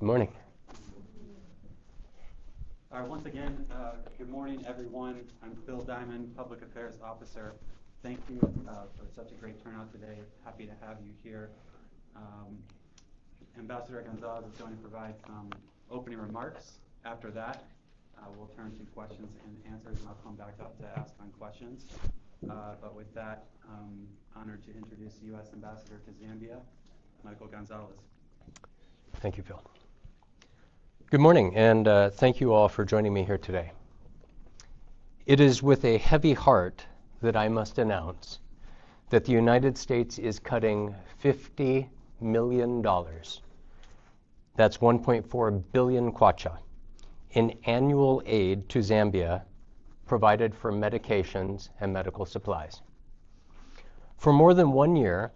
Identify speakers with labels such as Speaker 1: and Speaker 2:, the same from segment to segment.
Speaker 1: Good morning.
Speaker 2: All right, once again, good morning, everyone. I'm Bill Diamond, Public Affairs Officer. Thank you for such a great turnout today. Happy to have you here. Ambassador Gonzalez is going to provide some opening remarks. After that, we'll turn to questions and answers, and I'll come back up to ask on questions. But with that, honored to introduce the U.S. Ambassador to Zambia, Michael Gonzalez.
Speaker 1: Thank you, Phil. Good morning, and thank you all for joining me here today. It is with a heavy heart that I must announce that the United States is cutting $50 million, that's 1.4 billion kwacha, in annual aid to Zambia provided for medications and medical supplies. For more than 1 year,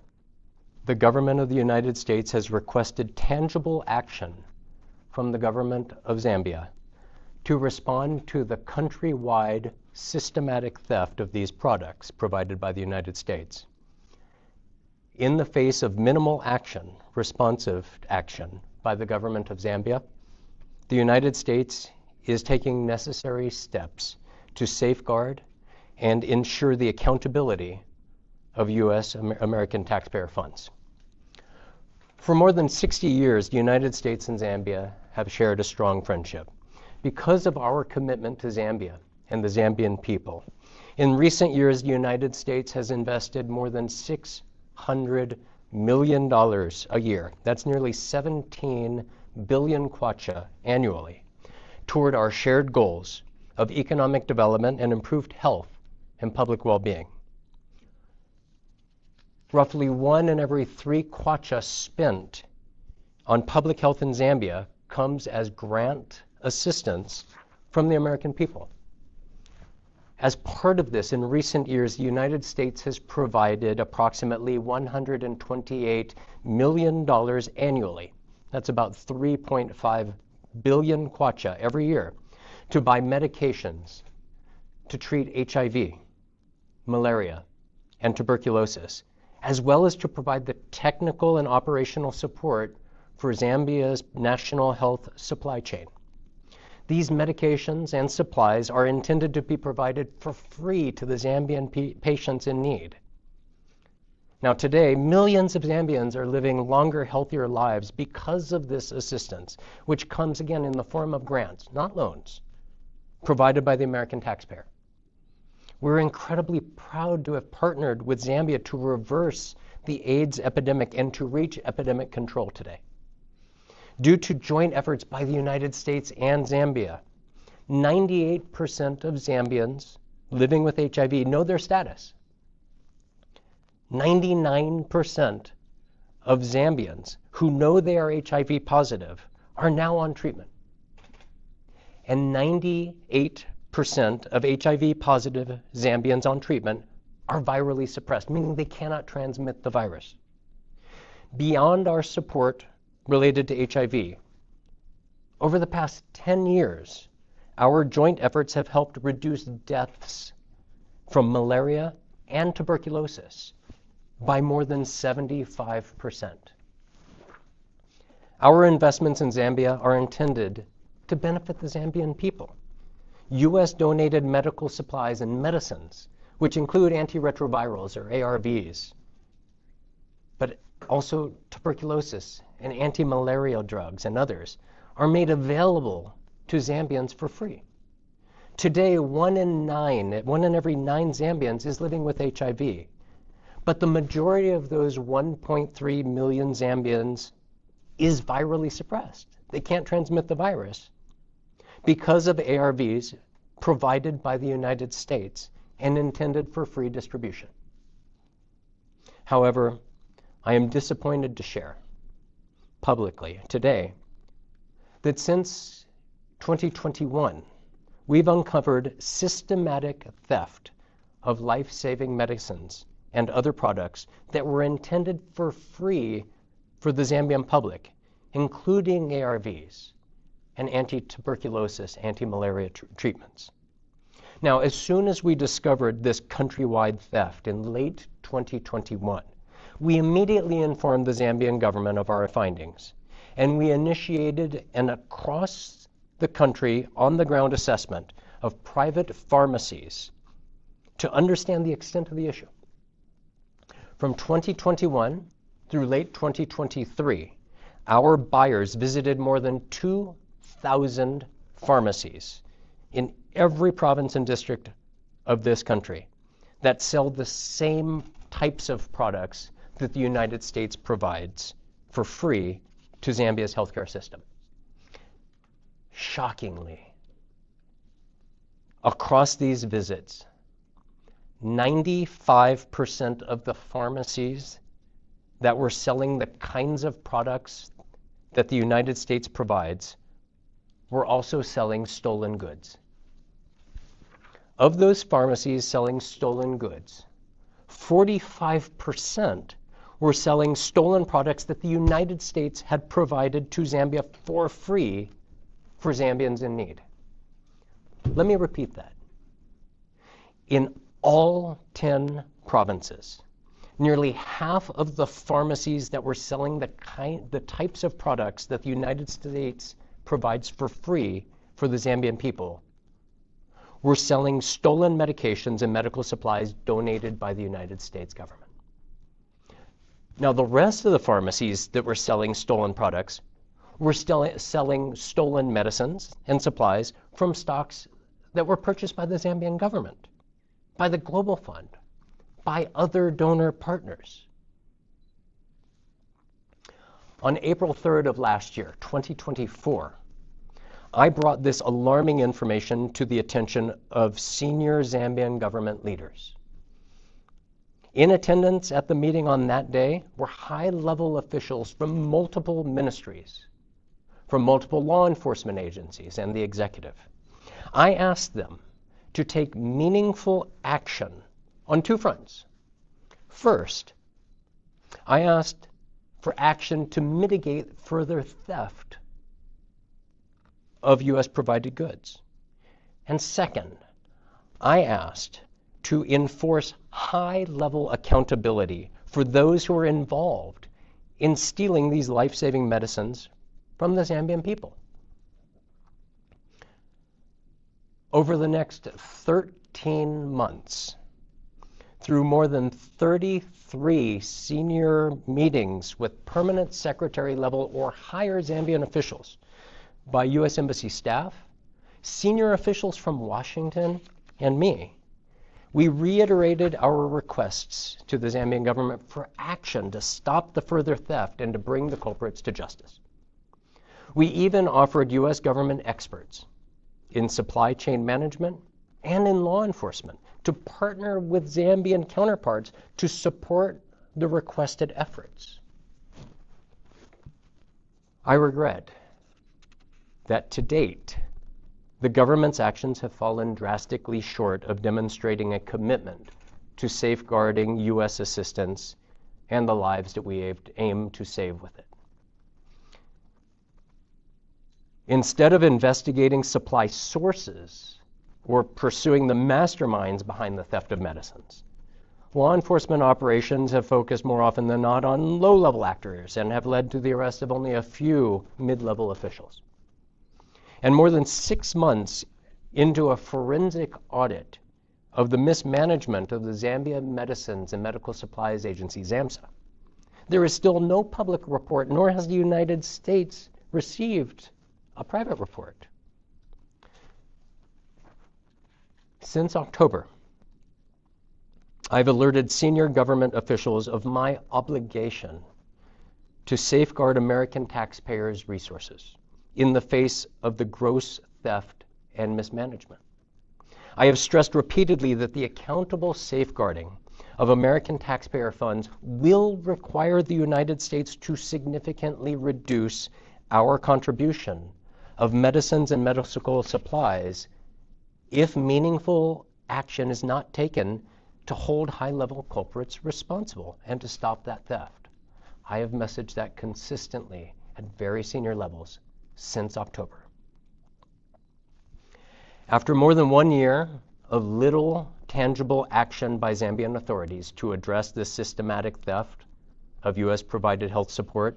Speaker 1: the government of the United States has requested tangible action from the government of Zambia to respond to the countrywide systematic theft of these products provided by the United States. In the face of minimal action, responsive action by the government of Zambia, the United States is taking necessary steps to safeguard and ensure the accountability of U.S. American taxpayer funds. For more than 60 years, the United States and Zambia have shared a strong friendship. Because of our commitment to Zambia and the Zambian people, in recent years, the United States has invested more than $600 million a year. That's nearly 17 billion kwacha annually toward our shared goals of economic development and improved health and public well-being. Roughly 1 in every 3 kwacha spent on public health in Zambia comes as grant assistance from the American people. As part of this, in recent years, the United States has provided approximately $128 million annually. That's about 3.5 billion kwacha every year to buy medications to treat HIV, malaria, and tuberculosis, as well as to provide the technical and operational support for Zambia's national health supply chain. These medications and supplies are intended to be provided for free to the Zambian patients in need. Now today, millions of Zambians are living longer, healthier lives because of this assistance, which comes again in the form of grants, not loans, provided by the American taxpayer. We're incredibly proud to have partnered with Zambia to reverse the AIDS epidemic and to reach epidemic control today. Due to joint efforts by the United States and Zambia, 98% of Zambians living with HIV know their status. 99% of Zambians who know they are HIV positive are now on treatment. And 98% of HIV positive Zambians on treatment are virally suppressed, meaning they cannot transmit the virus. Beyond our support related to HIV, over the past 10 years, our joint efforts have helped reduce deaths from malaria and tuberculosis by more than 75%. Our investments in Zambia are intended to benefit the Zambian people. U.S. donated medical supplies and medicines, which include antiretrovirals or ARVs, but also tuberculosis and anti-malarial drugs and others, are made available to Zambians for free. Today, 1 in every 9 Zambians is living with HIV. But the majority of those 1.3 million Zambians is virally suppressed. They can't transmit the virus because of ARVs provided by the United States and intended for free distribution. However, I am disappointed to share publicly today that since 2021, we've uncovered systematic theft of life-saving medicines and other products that were intended for free for the Zambian public, including ARVs and anti-tuberculosis, anti-malaria treatments. Now, as soon as we discovered this countrywide theft in late 2021, we immediately informed the Zambian government of our findings and we initiated an across the country on-the-ground assessment of private pharmacies to understand the extent of the issue. From 2021 through late 2023, our buyers visited more than 2,000 pharmacies in every province and district of this country that sell the same types of products that the United States provides for free to Zambia's healthcare system. Shockingly, across these visits, 95% of the pharmacies that were selling the kinds of products that the United States provides were also selling stolen goods. Of those pharmacies selling stolen goods, 45% were selling stolen products that the United States had provided to Zambia for free for Zambians in need. Let me repeat that. In all 10 provinces, nearly half of the pharmacies that were selling the types of products that the United States provides for free for the Zambian people were selling stolen medications and medical supplies donated by the United States government. Now, the rest of the pharmacies that were selling stolen products were still selling stolen medicines and supplies from stocks that were purchased by the Zambian government, by the Global Fund, by other donor partners. On April 3rd of last year, 2024, I brought this alarming information to the attention of senior Zambian government leaders. In attendance at the meeting on that day were high-level officials from multiple ministries, from multiple law enforcement agencies and the executive. I asked them to take meaningful action on two fronts. First, I asked for action to mitigate further theft of U.S. provided goods. And second, I asked to enforce high-level accountability for those who are involved in stealing these life-saving medicines from the Zambian people. Over the next 13 months, through more than 33 senior meetings with permanent secretary level or higher Zambian officials, by U.S. Embassy staff, senior officials from Washington, and me, we reiterated our requests to the Zambian government for action to stop the further theft and to bring the culprits to justice. We even offered U.S. government experts in supply chain management and in law enforcement to partner with Zambian counterparts to support the requested efforts. I regret that to date, the government's actions have fallen drastically short of demonstrating a commitment to safeguarding U.S. assistance and the lives that we aim to save with it. Instead of investigating supply sources or pursuing the masterminds behind the theft of medicines, law enforcement operations have focused more often than not on low-level actors and have led to the arrest of only a few mid-level officials. And more than 6 months into a forensic audit of the mismanagement of the Zambia Medicines and Medical Supplies Agency, ZAMSA, there is still no public report, nor has the United States received a private report. Since October, I've alerted senior government officials of my obligation to safeguard American taxpayers' resources in the face of the gross theft and mismanagement. I have stressed repeatedly that the accountable safeguarding of American taxpayer funds will require the United States to significantly reduce our contribution of medicines and medical supplies if meaningful action is not taken to hold high-level culprits responsible and to stop that theft. I have messaged that consistently at very senior levels since October. After more than 1 year of little tangible action by Zambian authorities to address this systematic theft of U.S. provided health support,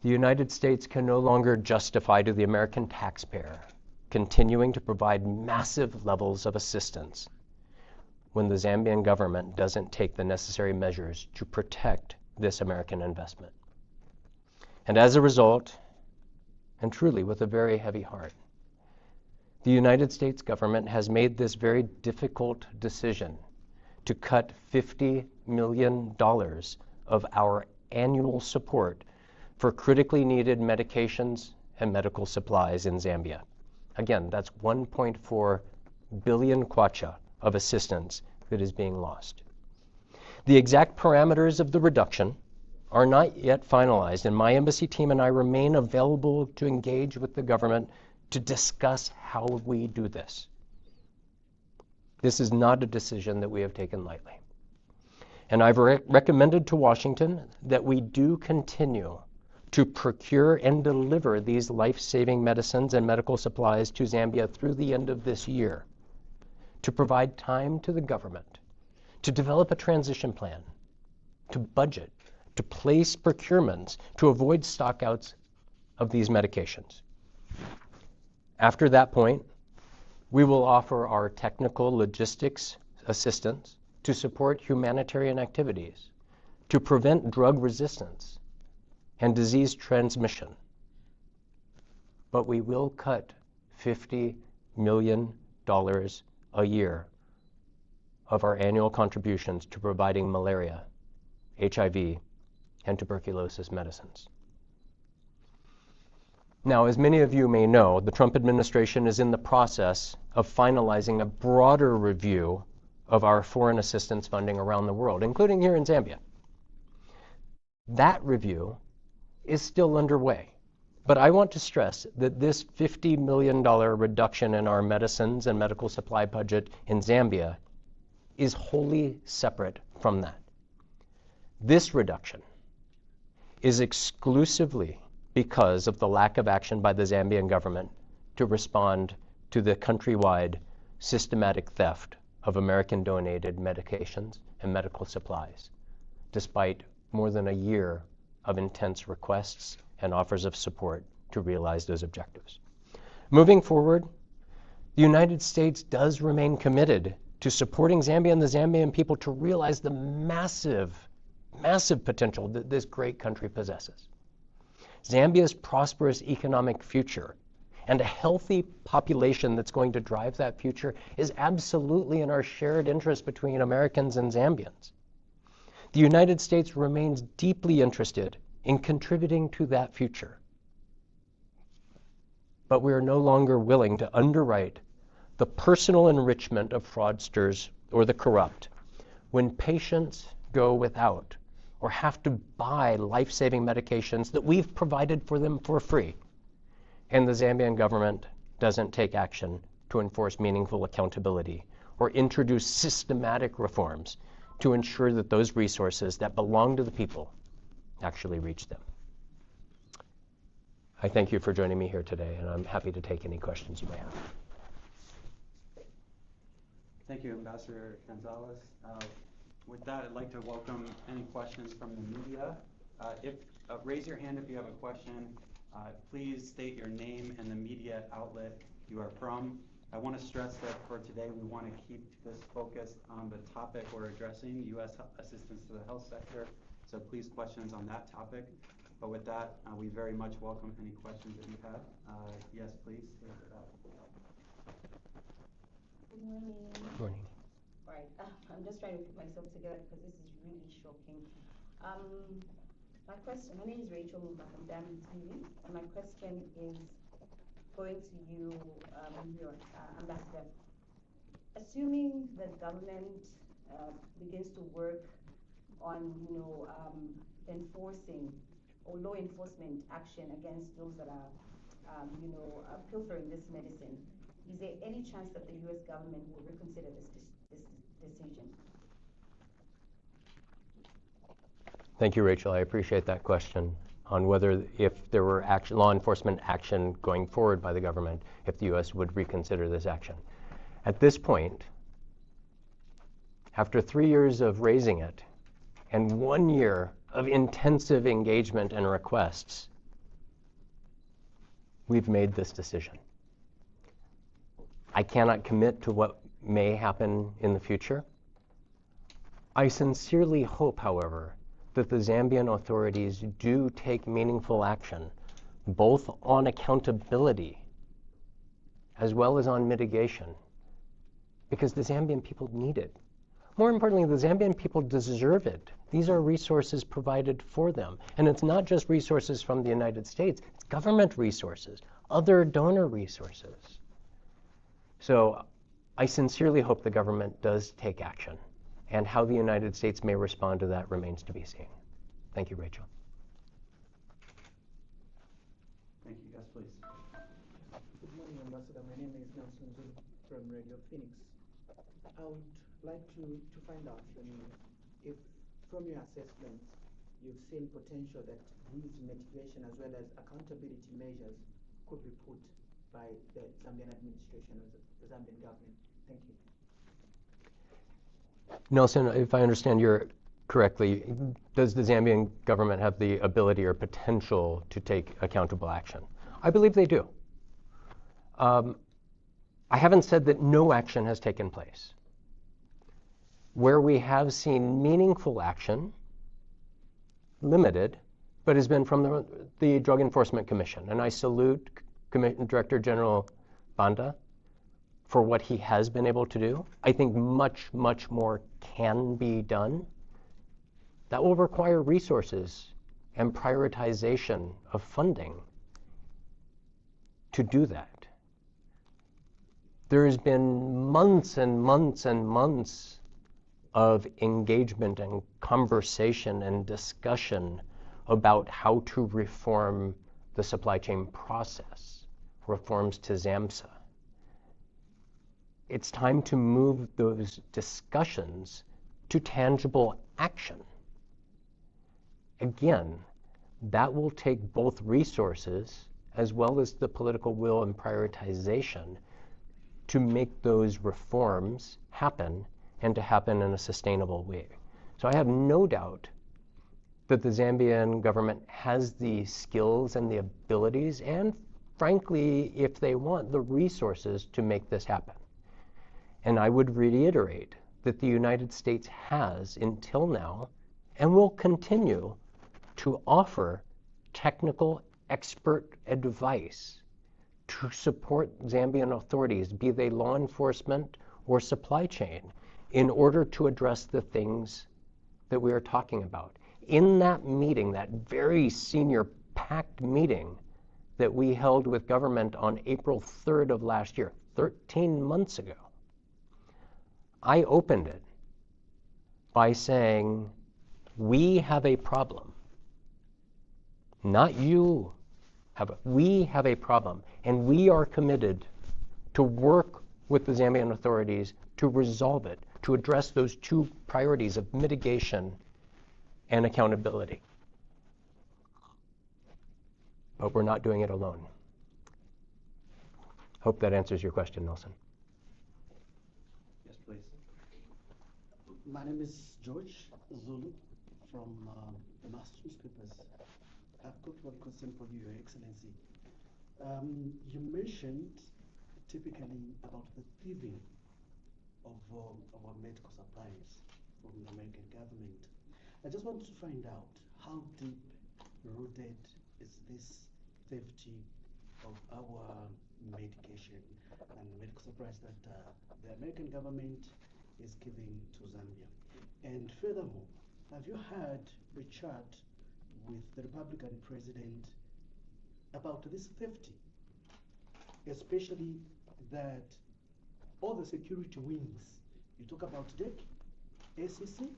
Speaker 1: The United States can no longer justify to the American taxpayer continuing to provide massive levels of assistance when the Zambian government doesn't take the necessary measures to protect this American investment. And as a result, and truly with a very heavy heart, the United States government has made this very difficult decision to cut $50 million of our annual support for critically needed medications and medical supplies in Zambia. Again, that's 1.4 billion kwacha of assistance that is being lost. The exact parameters of the reduction are not yet finalized, and my embassy team and I remain available to engage with the government to discuss how we do this. This is not a decision that we have taken lightly. And I've recommended to Washington that we do continue to procure and deliver these life-saving medicines and medical supplies to Zambia through the end of this year, to provide time to the government to develop a transition plan, to budget, to place procurements, to avoid stockouts of these medications. After that point, we will offer our technical logistics assistance to support humanitarian activities, to prevent drug resistance and disease transmission. But we will cut $50 million a year of our annual contributions to providing malaria, HIV, and tuberculosis medicines. Now, as many of you may know, the Trump administration is in the process of finalizing a broader review of our foreign assistance funding around the world, including here in Zambia. That review is still underway. But I want to stress that this $50 million reduction in our medicines and medical supply budget in Zambia is wholly separate from that. This reduction is exclusively because of the lack of action by the Zambian government to respond to the countrywide systematic theft of American-donated medications and medical supplies, despite more than a year of intense requests and offers of support to realize those objectives. Moving forward, the United States does remain committed to supporting Zambia and the Zambian people to realize the massive potential that this great country possesses. Zambia's prosperous economic future and a healthy population that's going to drive that future is absolutely in our shared interest between Americans and Zambians. The United States remains deeply interested in contributing to that future. But we are no longer willing to underwrite the personal enrichment of fraudsters or the corrupt when patients go without or have to buy life-saving medications that we've provided for them for free, and the Zambian government doesn't take action to enforce meaningful accountability or introduce systematic reforms to ensure that those resources that belong to the people actually reach them. I thank you for joining me here today, and I'm happy to take any questions you may have.
Speaker 2: Thank you, Ambassador Gonzalez. With that, I'd like to welcome any questions from the media. Raise your hand if you have a question. Please state your name and the media outlet you are from. I want to stress that for today, we want to keep this focused on the topic we're addressing, U.S. assistance to the health sector. So please, questions on that topic. But with that, we very much welcome any questions that you have. Yes, please.
Speaker 3: Good morning.
Speaker 1: Good morning.
Speaker 3: Right, I'm just trying to put myself together because this is really shocking. My name is Rachel Muba from Zambian TV, and my question is going to you, your ambassador. Assuming the government begins to work on, enforcing or law enforcement action against those that are, pilfering this medicine, is there any chance that the U.S. government will reconsider this decision?
Speaker 1: Thank you, Rachel. I appreciate that question on whether, if there were law enforcement action going forward by the government, if the U.S. would reconsider this action. At this point, after 3 years of raising it and 1 year of intensive engagement and requests, we've made this decision. I cannot commit to what may happen in the future. I sincerely hope, however, that the Zambian authorities do take meaningful action, both on accountability as well as on mitigation, because the Zambian people need it. More importantly, the Zambian people deserve it. These are resources provided for them. And it's not just resources from the United States, it's government resources, other donor resources. So I sincerely hope the government does take action, and how the United States may respond to that remains to be seen. Thank you, Rachel.
Speaker 2: Thank you. Yes, please.
Speaker 4: Good morning, Ambassador. My name is Nelson Zulu from Radio Phoenix. I would like to find out from you if, from your assessment, you've seen potential that these mitigation as well as accountability measures could be put by the Zambian administration or the Zambian government. Thank you.
Speaker 1: Nelson, if I understand you correctly, does the Zambian government have the ability or potential to take accountable action? I believe they do. I haven't said that no action has taken place. Where we have seen meaningful action, limited, but has been from the Drug Enforcement Commission. And I salute Director General Banda for what he has been able to do. I think much, much more can be done. That will require resources and prioritization of funding to do that. There has been months and months and months of engagement and conversation and discussion about how to reform the supply chain process, reforms to ZAMSA. It's time to move those discussions to tangible action. Again, that will take both resources as well as the political will and prioritization to make those reforms happen, and to happen in a sustainable way. So I have no doubt that the Zambian government has the skills and the abilities, and frankly, if they want, the resources to make this happen. And I would reiterate that the United States has, until now, and will continue to offer technical expert advice to support Zambian authorities, be they law enforcement or supply chain, in order to address the things that we are talking about. In that meeting, that very senior packed meeting that we held with government on April 3rd of last year, 13 months ago, I opened it by saying, we have a problem. Not you we have a problem, and we are committed to work with the Zambian authorities to resolve it, to address those two priorities of mitigation and accountability. But we're not doing it alone. Hope that answers your question, Nelson.
Speaker 2: Yes, please.
Speaker 5: My name is George Zulu from the Mass Newspapers. I've got one question for you, Your Excellency. You mentioned typically about the thieving of our medical supplies from the American government. I just want to find out how deep rooted is this theft of our medication and medical supplies that the American government is giving to Zambia. And furthermore, have you had a chat with the Republican president about this theft, especially that all the security wings, you talk about DEC, ACC,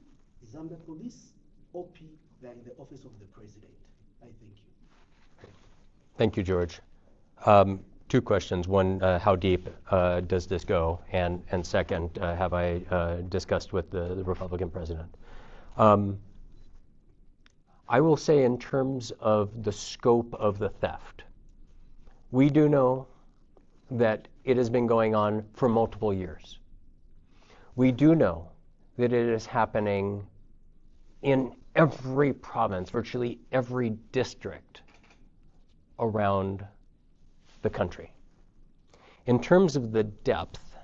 Speaker 5: Zambia Police, OP, they're in the office of the president. I thank you.
Speaker 1: Thank you, George. Two questions. One, how deep does this go? And second, have I discussed with the Republican president? I will say in terms of the scope of the theft, we do know that it has been going on for multiple years. We do know that it is happening in every province, virtually every district around the country. In terms of the depth,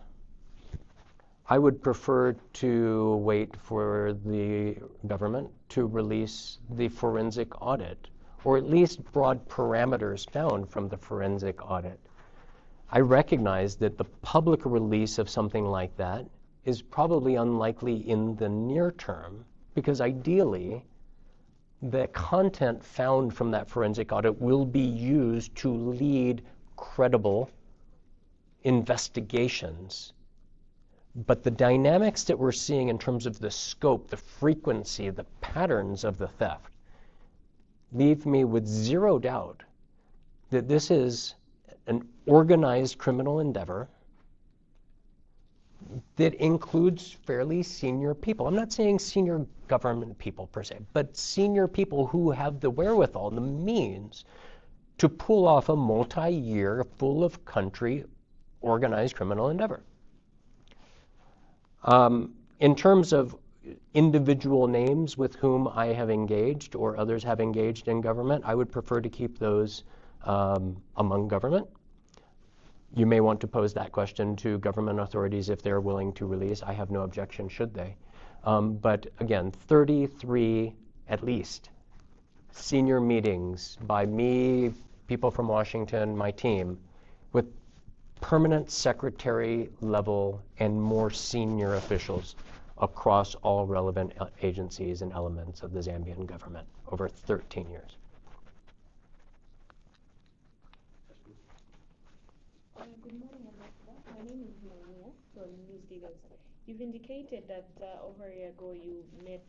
Speaker 1: I would prefer to wait for the government to release the forensic audit, or at least broad parameters found from the forensic audit. I recognize that the public release of something like that is probably unlikely in the near term, because ideally, the content found from that forensic audit will be used to lead credible investigations. But the dynamics that we're seeing in terms of the scope, the frequency, the patterns of the theft leave me with zero doubt that this is an organized criminal endeavor that includes fairly senior people. I'm not saying senior government people per se, but senior people who have the wherewithal, the means to pull off a multi-year, full of country organized criminal endeavor. In terms of individual names with whom I have engaged or others have engaged in government, I would prefer to keep those among government. You may want to pose that question to government authorities if they're willing to release. I have no objection should they. But again, 33 at least senior meetings by me, people from Washington, my team, with permanent secretary level and more senior officials across all relevant agencies and elements of the Zambian government over 13 years.
Speaker 6: Good morning, Ambassador. My name is Mania from News Leaders. You've indicated that over a year ago you met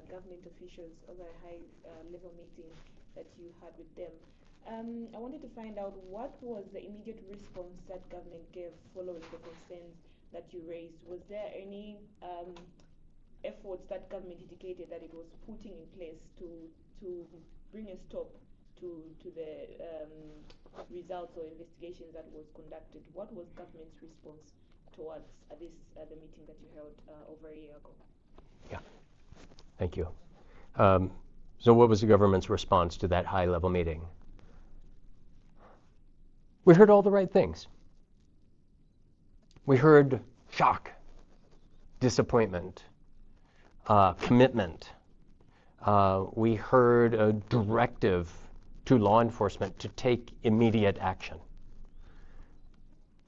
Speaker 6: government officials over a high-level meeting that you had with them. I wanted to find out what was the immediate response that government gave following the concerns that you raised. Was there any efforts that government indicated that it was putting in place to bring a stop to the results or investigations that was conducted? What was government's response towards the meeting that you held over a year ago?
Speaker 1: Yeah, thank you. So what was the government's response to that high-level meeting? We heard all the right things. We heard shock, disappointment, commitment. We heard a directive to law enforcement to take immediate action.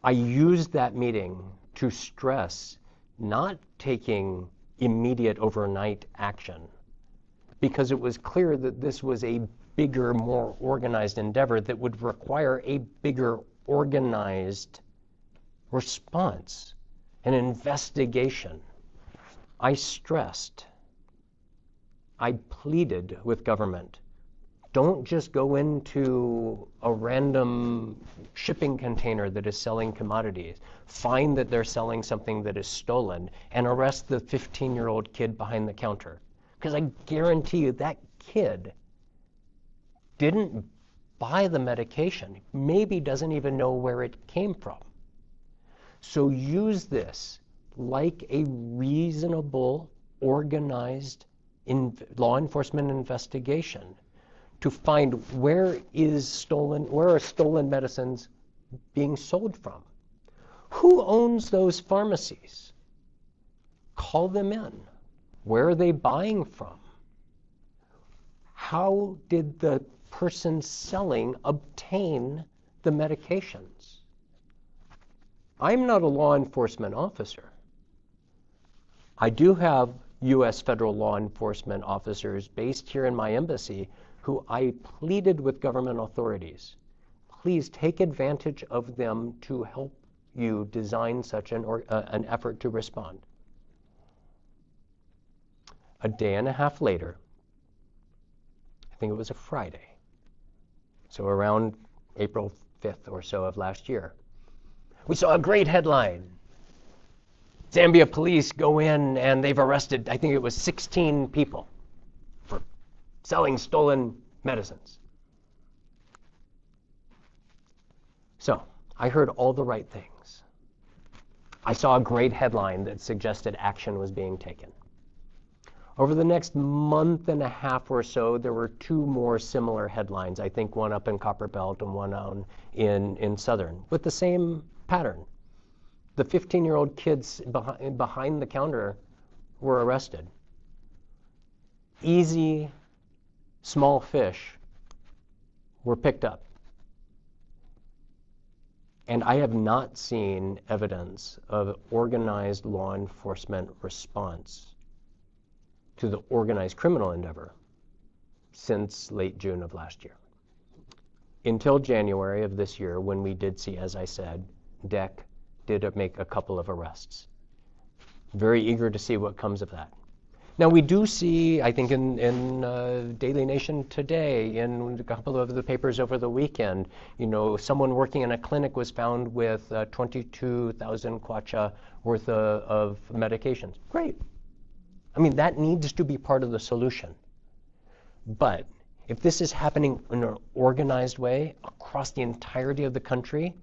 Speaker 1: I used that meeting to stress not taking immediate overnight action, because it was clear that this was a bigger, more organized endeavor that would require a bigger organized response, an investigation. I stressed, I pleaded with government, don't just go into a random shipping container that is selling commodities, find that they're selling something that is stolen, and arrest the 15-year-old kid behind the counter. Because I guarantee you that kid didn't buy the medication, maybe doesn't even know where it came from. So use this like a reasonable, organized law enforcement investigation to find where are stolen medicines being sold from? Who owns those pharmacies? Call them in. Where are they buying from? How did the person selling obtain the medications? I'm not a law enforcement officer. I do have U.S. federal law enforcement officers based here in my embassy who I pleaded with government authorities. Please take advantage of them to help you design such an effort to respond. A day and a half later, I think it was a Friday, so around April 5th or so of last year, we saw a great headline. Zambia police go in and they've arrested, I think it was 16 people for selling stolen medicines. So I heard all the right things. I saw a great headline that suggested action was being taken. Over the next month and a half or so, there were two more similar headlines. I think one up in Copperbelt and one down in Southern, with the same pattern. The 15-year-old kids behind the counter were arrested. Easy, small fish were picked up. And I have not seen evidence of organized law enforcement response to the organized criminal endeavor since late June of last year. Until January of this year, when we did see, as I said, DEC did make a couple of arrests. Very eager to see what comes of that. Now we do see, I think in Daily Nation today, in a couple of the papers over the weekend, someone working in a clinic was found with 22,000 kwacha worth of medications. Great. I mean, that needs to be part of the solution. But if this is happening in an organized way across the entirety of the country,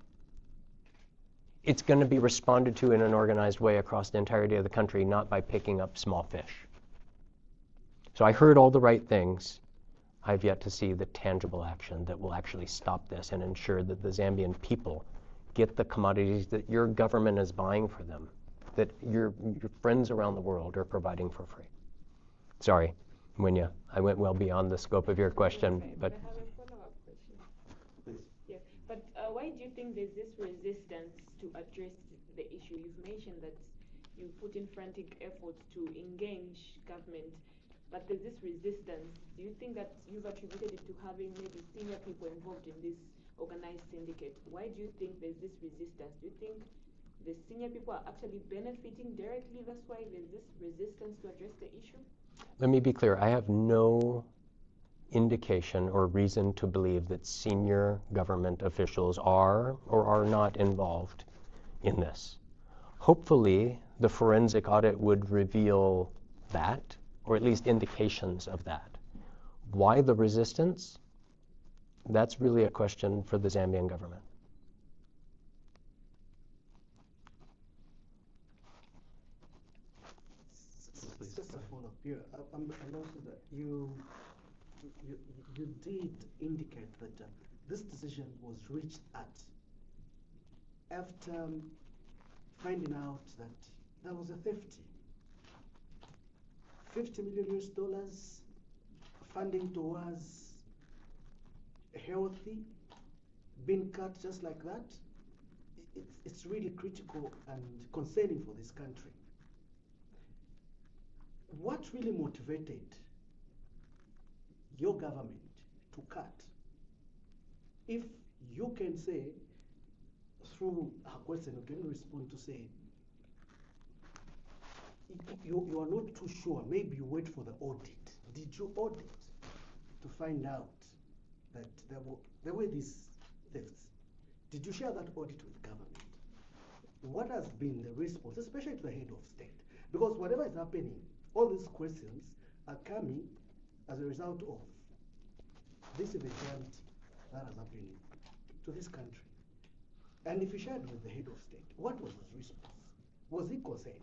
Speaker 1: it's going to be responded to in an organized way across the entirety of the country, not by picking up small fish. So I heard all the right things. I've yet to see the tangible action that will actually stop this and ensure that the Zambian people get the commodities that your government is buying for them, that your friends around the world are providing for free. Sorry, Munya, I went well beyond the scope of your question.
Speaker 6: Okay,
Speaker 1: But
Speaker 6: I have a follow-up question.
Speaker 5: Please.
Speaker 6: Yeah, but why do you think there's this resistance to address the issue? You've mentioned that you put in frantic efforts to engage government, but there's this resistance. Do you think that you've attributed it to having maybe senior people involved in this organized syndicate? Why do you think there's this resistance? Do you think the senior people are actually benefiting directly? That's why there's this resistance to address the issue?
Speaker 1: let me be clear. I have no indication or reason to believe that senior government officials are or are not involved in this. Hopefully, the forensic audit would reveal that, or at least indications of that. Why the resistance? That's really a question for the Zambian government.
Speaker 5: It's just a follow-up here. And also that you did indicate that this decision was reached after finding out that there was a $50 million funding towards healthy being cut just like that. It's really critical and concerning for this country. What really motivated your government to cut? If you can say, through her question, you can respond to say, you are not too sure, maybe you wait for the audit. Did you audit to find out that there were these thefts? Did you share that audit with government? What has been the response, especially to the head of state? Because whatever is happening, all these questions are coming as a result of this eventuality that has happened to this country. And if you shared with the head of state, what was his response? Was he concerned?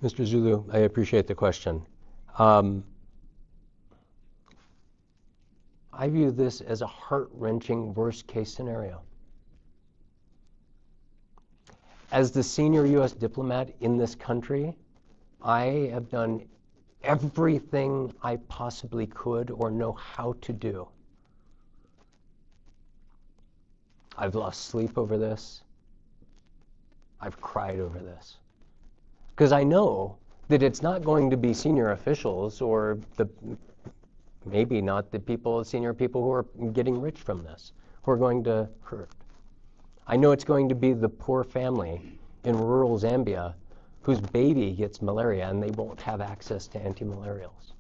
Speaker 1: Mr. Zulu, I appreciate the question. I view this as a heart-wrenching worst-case scenario. As the senior U.S. diplomat in this country, I have done everything I possibly could or know how to do. I've lost sleep over this. I've cried over this. Because I know that it's not going to be senior officials or maybe not the senior people who are getting rich from this, who are going to hurt. I know it's going to be the poor family in rural Zambia whose baby gets malaria and they won't have access to anti-malarials.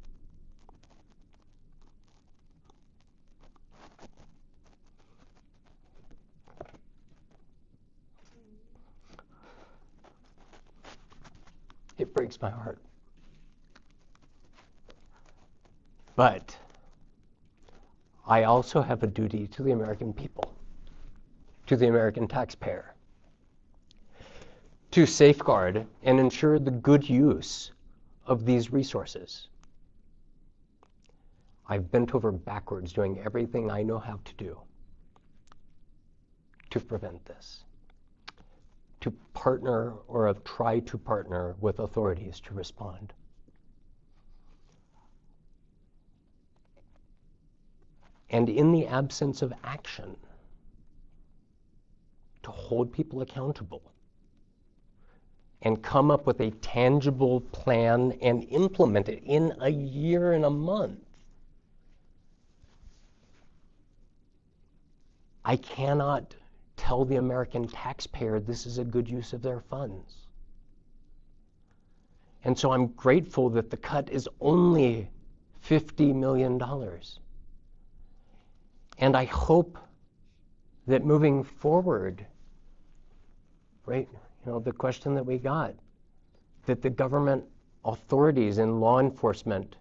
Speaker 1: It breaks my heart. But I also have a duty to the American people, to the American taxpayer. to safeguard and ensure the good use of these resources. I've bent over backwards doing everything I know how to do to prevent this, to partner or have tried to partner with authorities to respond. And in the absence of action, to hold people accountable and come up with a tangible plan and implement it in a year and a month. I cannot tell the American taxpayer this is a good use of their funds. And so I'm grateful that the cut is only $50 million. And I hope that moving forward, right, the question that we got, that the government authorities and law enforcement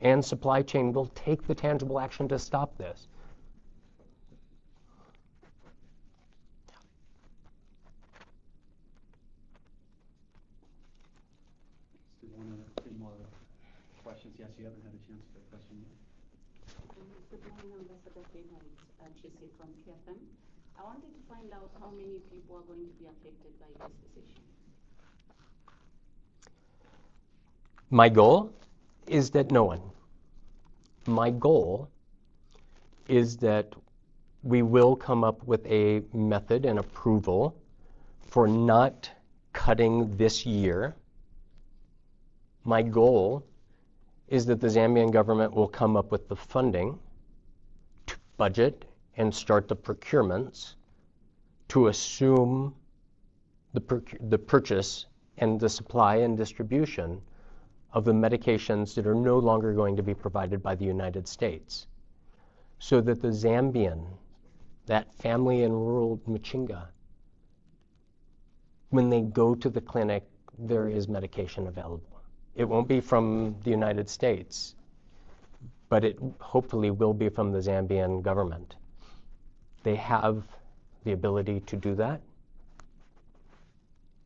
Speaker 1: and supply chain will take the tangible action to stop this.
Speaker 2: Let's do one or two more questions. Yes, you haven't had a chance for a question yet.
Speaker 7: Good morning, Ambassador Dana. It's Chisi from QFM. I wanted to find out how many people are going to be affected by this decision.
Speaker 1: My goal is that no one. My goal is that we will come up with a method and approval for not cutting this year. My goal is that the Zambian government will come up with the funding to budget and start the procurements to assume the purchase and the supply and distribution of the medications that are no longer going to be provided by the United States, so that the Zambian, that family in rural Machinga, when they go to the clinic, there is medication available. It won't be from the United States, but it hopefully will be from the Zambian government. They have the ability to do that.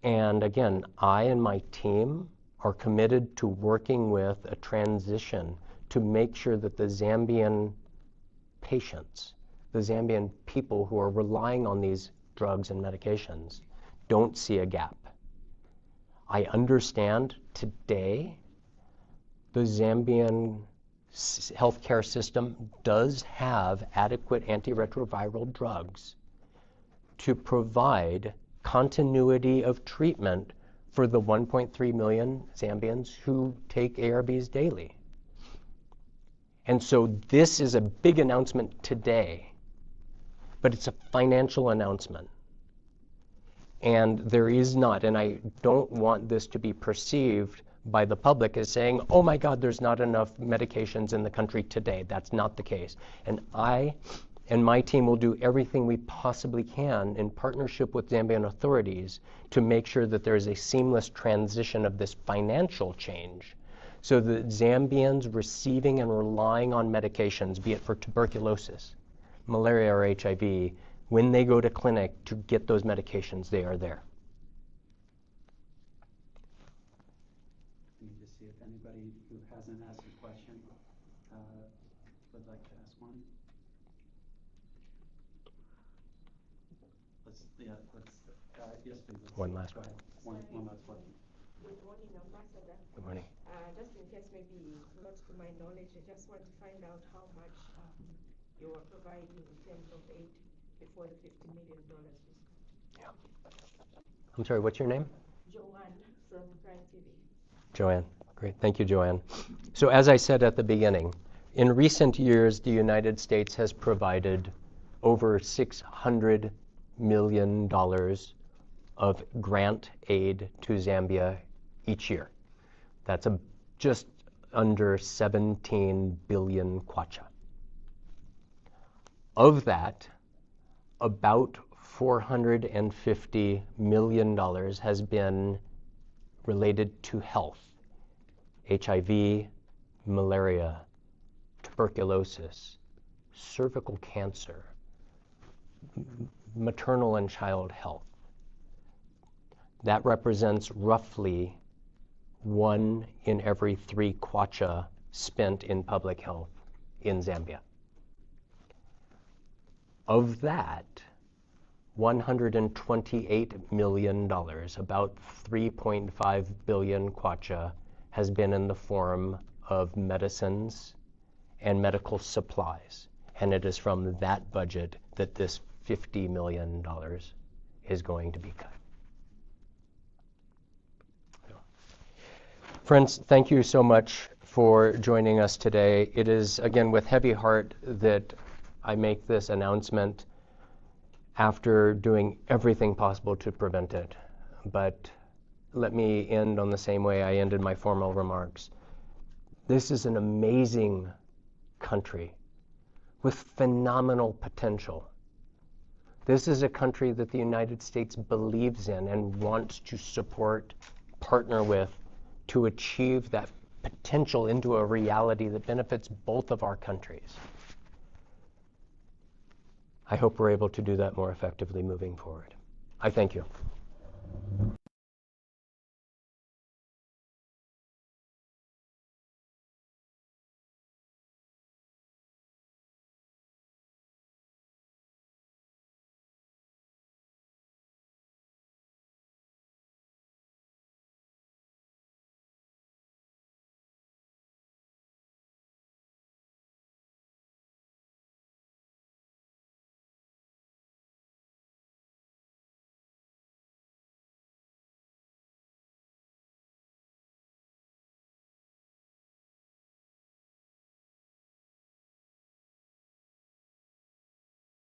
Speaker 1: And again, I and my team are committed to working with a transition to make sure that the Zambian patients, the Zambian people who are relying on these drugs and medications, don't see a gap. I understand today the Zambian healthcare system does have adequate antiretroviral drugs to provide continuity of treatment for the 1.3 million Zambians who take ARVs daily. And so this is a big announcement today, but it's a financial announcement. And there is not, and I don't want this to be perceived by the public as saying, oh my God, there's not enough medications in the country today. That's not the case. And I and my team will do everything we possibly can in partnership with Zambian authorities to make sure that there is a seamless transition of this financial change so that Zambians receiving and relying on medications, be it for tuberculosis, malaria, or HIV, when they go to clinic to get those medications, they are there.
Speaker 2: Let me just see if anybody who hasn't asked a question would like to ask one. Yes, please.
Speaker 1: One last
Speaker 2: go ahead. One last question.
Speaker 8: Good morning, Ambassador.
Speaker 1: Good morning.
Speaker 8: Just in case maybe not to my knowledge, I just want to find out how much you are providing in terms of aid before the $50 million was cut.
Speaker 1: Yeah. I'm sorry, what's your name?
Speaker 8: Joanne from Prime TV.
Speaker 1: Joanne. Great. Thank you, Joanne. So as I said at the beginning, in recent years, the United States has provided over $600 million of grant aid to Zambia each year. That's just under 17 billion kwacha. Of that, about $450 million has been related to health, HIV, malaria, tuberculosis, cervical cancer, maternal and child health. That represents roughly 1 in every 3 kwacha spent in public health in Zambia. Of that, $128 million, about 3.5 billion kwacha, has been in the form of medicines and medical supplies. And it is from that budget that this $50 million is going to be cut. Friends, thank you so much for joining us today. It is, again, with heavy heart that I make this announcement after doing everything possible to prevent it. But let me end on the same way I ended my formal remarks. This is an amazing country with phenomenal potential. This is a country that the United States believes in and wants to support, partner with, to achieve that potential into a reality that benefits both of our countries. I hope we're able to do that more effectively moving forward. I thank you.